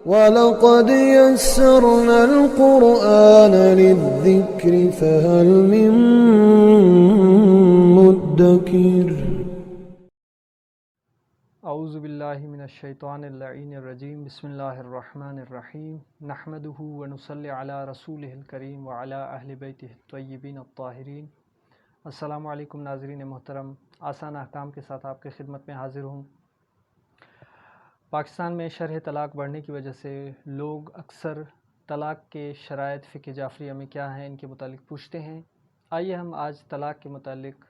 وَلَقَدْ يَسَّرْنَا الْقُرْآنَ لِلذِّكْرِ فَهَلْ مِن مُّدَّكِرٍ۔ اعوذ باللہ من الشیطان اللعین الرجیم، بسم اللہ الرحمن الرحیم، نحمدہ ونصلی علی رسولہ الکریم وعلی اہل بیتہ الطیبین الطاہرین۔ السلام علیکم ناظرین محترم، آسان احکام کے ساتھ آپ کی خدمت میں حاضر ہوں۔ پاکستان میں شرح طلاق بڑھنے کی وجہ سے لوگ اکثر طلاق کے شرائط فقہ جعفریہ میں کیا ہیں ان کے متعلق پوچھتے ہیں۔ آئیے ہم آج طلاق کے متعلق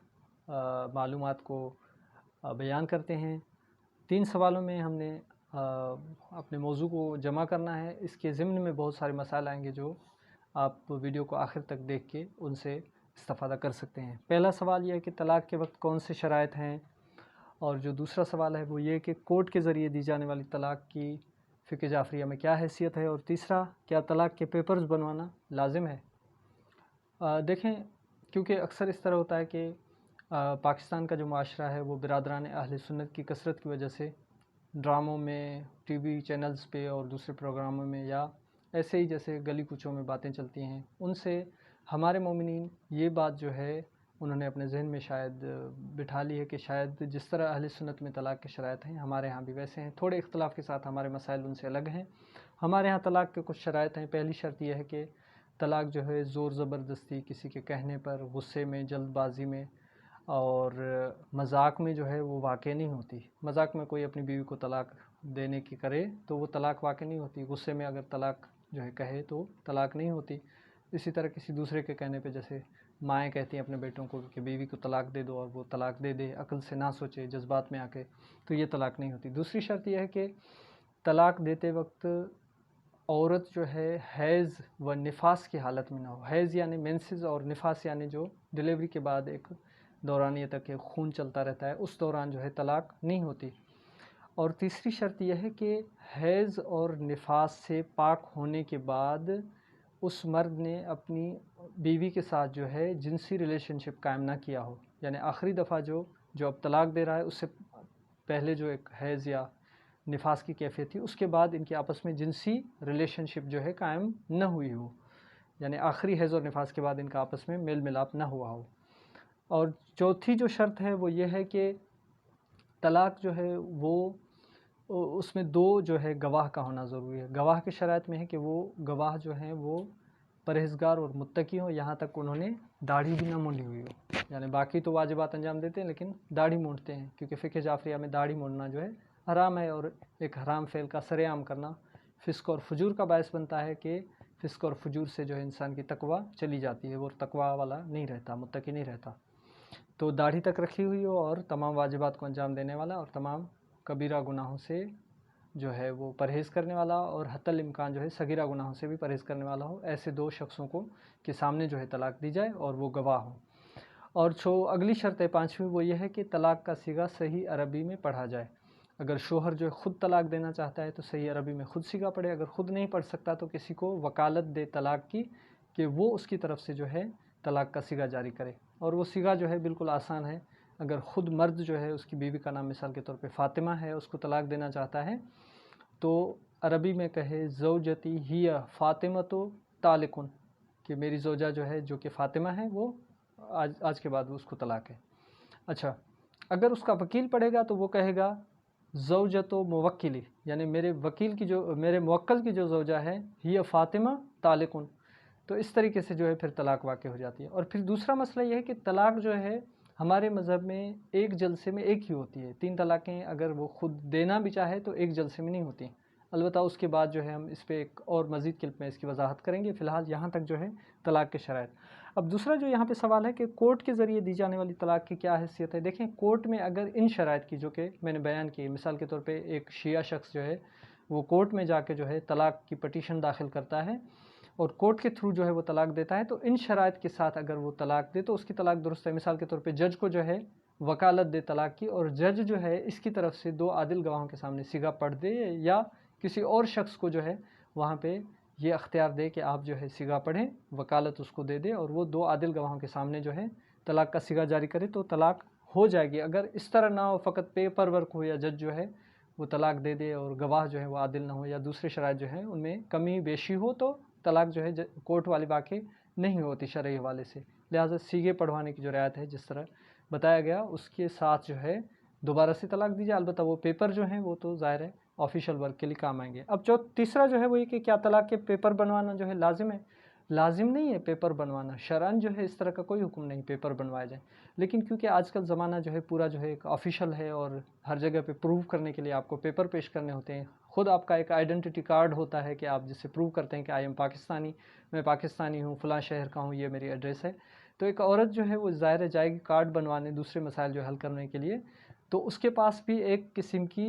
معلومات کو بیان کرتے ہیں۔ 3 سوالوں میں ہم نے اپنے موضوع کو جمع کرنا ہے۔ اس کے ضمن میں بہت سارے مسائل آئیں گے جو آپ ویڈیو کو آخر تک دیکھ کے ان سے استفادہ کر سکتے ہیں۔ پہلا سوال یہ ہے کہ طلاق کے وقت کون سے شرائط ہیں، اور جو دوسرا سوال ہے وہ یہ کہ کورٹ کے ذریعے دی جانے والی طلاق کی فقہ جعفریہ میں کیا حیثیت ہے، اور تیسرا کیا طلاق کے پیپرز بنوانا لازم ہے۔ دیکھیں، کیونکہ اکثر اس طرح ہوتا ہے کہ پاکستان کا جو معاشرہ ہے وہ برادران اہل سنت کی کثرت کی وجہ سے ڈراموں میں، ٹی وی چینلز پہ اور دوسرے پروگراموں میں، یا ایسے ہی جیسے گلی کوچوں میں باتیں چلتی ہیں، ان سے ہمارے مومنین یہ بات جو ہے انہوں نے اپنے ذہن میں شاید بٹھا لی ہے کہ شاید جس طرح اہل سنت میں طلاق کے شرائط ہیں ہمارے ہاں بھی ویسے ہیں، تھوڑے اختلاف کے ساتھ ہمارے مسائل ان سے الگ ہیں۔ ہمارے ہاں طلاق کے کچھ شرائط ہیں۔ پہلی شرط یہ ہے کہ طلاق جو ہے زور زبردستی، کسی کے کہنے پر، غصے میں، جلد بازی میں اور مذاق میں جو ہے وہ واقع نہیں ہوتی۔ مذاق میں کوئی اپنی بیوی کو طلاق دینے کی کرے تو وہ طلاق واقع نہیں ہوتی۔ غصے میں اگر طلاق جو ہے کہے تو طلاق نہیں ہوتی۔ اسی طرح کسی دوسرے کے کہنے پہ، جیسے مائیں کہتی ہیں اپنے بیٹوں کو کہ بیوی کو طلاق دے دو، اور وہ طلاق دے دے عقل سے نہ سوچے، جذبات میں آ کے، تو یہ طلاق نہیں ہوتی۔ دوسری شرط یہ ہے کہ طلاق دیتے وقت عورت جو ہے حیض و نفاس کی حالت میں نہ ہو۔ حیض یعنی مینسز، اور نفاس یعنی جو ڈیلیوری کے بعد ایک دورانیہ تک ایک خون چلتا رہتا ہے، اس دوران جو ہے طلاق نہیں ہوتی۔ اور تیسری شرط یہ ہے کہ حیض اور نفاس سے پاک ہونے کے بعد اس مرد نے اپنی بیوی کے ساتھ جو ہے جنسی ریلیشن شپ قائم نہ کیا ہو، یعنی آخری دفعہ جو اب طلاق دے رہا ہے اس سے پہلے جو ایک حیض یا نفاس کی کیفیت تھی، اس کے بعد ان کے آپس میں جنسی ریلیشن شپ جو ہے قائم نہ ہوئی ہو، یعنی آخری حیض اور نفاس کے بعد ان کا آپس میں میل ملاپ نہ ہوا ہو۔ اور چوتھی جو شرط ہے وہ یہ ہے کہ طلاق جو ہے وہ اس میں 2 جو ہے گواہ کا ہونا ضروری ہے۔ گواہ کے شرائط میں ہے کہ وہ گواہ جو ہیں وہ پرہیزگار اور متقی ہوں، یہاں تک انہوں نے داڑھی بھی نہ مونڈی ہوئی ہو، یعنی باقی تو واجبات انجام دیتے ہیں لیکن داڑھی مونڈتے ہیں، کیونکہ فقہ جعفریہ میں داڑھی مونڈنا جو ہے حرام ہے، اور ایک حرام فعل کا سر عام کرنا فسق اور فجور کا باعث بنتا ہے کہ فسق اور فجور سے جو ہے انسان کی تقوی چلی جاتی ہے، وہ تقوی والا نہیں رہتا، متقی نہیں رہتا۔ تو داڑھی تک رکھی ہوئی ہو اور تمام واجبات کو انجام دینے والا، اور تمام کبیرہ گناہوں سے جو ہے وہ پرہیز کرنے والا، اور حتی الامکان جو ہے صغیرہ گناہوں سے بھی پرہیز کرنے والا ہو، ایسے 2 شخصوں کو کے سامنے جو ہے طلاق دی جائے اور وہ گواہ ہو۔ اور اگلی شرط ہے 5ویں، وہ یہ ہے کہ طلاق کا صیغہ صحیح عربی میں پڑھا جائے۔ اگر شوہر جو ہے خود طلاق دینا چاہتا ہے تو صحیح عربی میں خود صیغہ پڑھے، اگر خود نہیں پڑھ سکتا تو کسی کو وکالت دے طلاق کی کہ وہ اس کی طرف سے جو ہے طلاق کا صیغہ جاری کرے، اور وہ صیغہ جو ہے بالکل آسان ہے۔ اگر خود مرد جو ہے، اس کی بیوی کا نام مثال کے طور پہ فاطمہ ہے، اس کو طلاق دینا چاہتا ہے تو عربی میں کہے زوجتی ہی فاطمۃ طالقن، کہ میری زوجہ جو ہے جو کہ فاطمہ ہے وہ آج کے بعد وہ اس کو طلاق ہے۔ اچھا، اگر اس کا وکیل پڑھے گا تو وہ کہے گا زوجت و موکلی، یعنی میرے موکل کی جو زوجہ ہے ہی فاطمہ طالقن، تو اس طریقے سے جو ہے پھر طلاق واقع ہو جاتی ہے۔ اور پھر دوسرا مسئلہ یہ ہے کہ طلاق جو ہے ہمارے مذہب میں ایک جلسے میں ایک ہی ہوتی ہے۔ 3 طلاقیں اگر وہ خود دینا بھی چاہے تو ایک جلسے میں نہیں ہوتی، البتہ اس کے بعد جو ہے ہم اس پہ ایک اور مزید کلپ میں اس کی وضاحت کریں گے۔ فی الحال یہاں تک جو ہے طلاق کے شرائط۔ اب دوسرا جو یہاں پہ سوال ہے کہ کورٹ کے ذریعے دی جانے والی طلاق کی کیا حیثیت ہے۔ دیکھیں، کورٹ میں اگر ان شرائط کی جو کہ میں نے بیان کی، مثال کے طور پہ ایک شیعہ شخص جو ہے وہ کورٹ میں جا کے جو ہے طلاق کی پٹیشن داخل کرتا ہے اور کورٹ کے تھرو جو ہے وہ طلاق دیتا ہے، تو ان شرائط کے ساتھ اگر وہ طلاق دے تو اس کی طلاق درست ہے۔ مثال کے طور پہ جج کو جو ہے وکالت دے طلاق کی، اور جج جو ہے اس کی طرف سے 2 عادل گواہوں کے سامنے صیغہ پڑھ دے، یا کسی اور شخص کو جو ہے وہاں پہ یہ اختیار دے کہ آپ جو ہے صیغہ پڑھیں، وکالت اس کو دے دے، اور وہ 2 عادل گواہوں کے سامنے جو ہے طلاق کا صیغہ جاری کرے تو طلاق ہو جائے گی۔ اگر اس طرح نہ ہو، فقط پیپر ورک ہو، یا جج جو ہے وہ طلاق دے دے اور گواہ جو ہے وہ عادل نہ ہو یا دوسرے شرائط جو ہیں ان میں کمی بیشی ہو تو طلاق جو ہے کورٹ والی واقع نہیں ہوتی شرعی حوالے سے. لہٰذا سیگے پڑھوانے کی جو رعایت ہے جس طرح بتایا گیا اس کے ساتھ جو ہے دوبارہ سے طلاق دی جائے. البتہ وہ پیپر جو ہیں وہ تو ظاہر ہے آفیشیل ورک کے لیے کام آئیں گے. اب تیسرا جو ہے وہ یہ کہ کیا طلاق کے پیپر بنوانا جو ہے لازم ہے؟ لازم نہیں ہے پیپر بنوانا. شرعاً جو ہے اس طرح کا کوئی حکم نہیں پیپر بنوائے جائیں. لیکن کیونکہ آج کل زمانہ جو ہے پورا جو ہے ایک آفیشیل ہے اور ہر جگہ پہ پروو کرنے کے لیے آپ کو پیپر پیش کرنے ہوتے ہیں. خود آپ کا ایک آئیڈینٹی کارڈ ہوتا ہے کہ آپ جس سے پروو کرتے ہیں کہ آئی ایم پاکستانی، میں پاکستانی ہوں، فلاں شہر کا ہوں، یہ میری ایڈریس ہے. تو ایک عورت جو ہے وہ ظاہر جائے گی کارڈ بنوانے دوسرے مسائل جو حل کرنے کے لیے، تو اس کے پاس بھی ایک قسم کی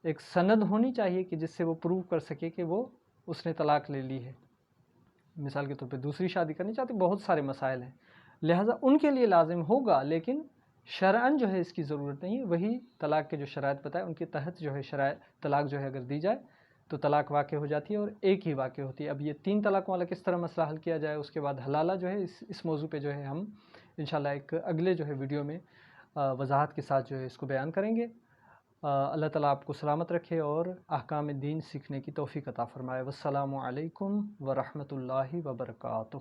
ایک سند ہونی چاہیے کہ جس سے وہ پروو کر سکے کہ وہ اس نے طلاق لے لی ہے. مثال کے طور پہ دوسری شادی کرنی چاہتی، بہت سارے مسائل ہیں. لہٰذا ان کے لیے لازم ہوگا، لیکن شرعاً جو ہے اس کی ضرورت نہیں ہے. وہی طلاق کے جو شرائط بتائے ان کے تحت جو ہے طلاق جو ہے اگر دی جائے تو طلاق واقع ہو جاتی ہے اور ایک ہی واقع ہوتی ہے. اب یہ 3 طلاق والا کس طرح مسئلہ حل کیا جائے، اس کے بعد حلالہ جو ہے اس موضوع پہ جو ہے ہم انشاءاللہ ایک اگلے جو ہے ویڈیو میں وضاحت کے ساتھ جو ہے اس کو بیان کریں گے. اللہ تعالیٰ آپ کو سلامت رکھے اور احکام دین سیکھنے کی توفیق عطا فرمائے. والسلام علیکم ورحمۃ اللہ وبرکاتہ.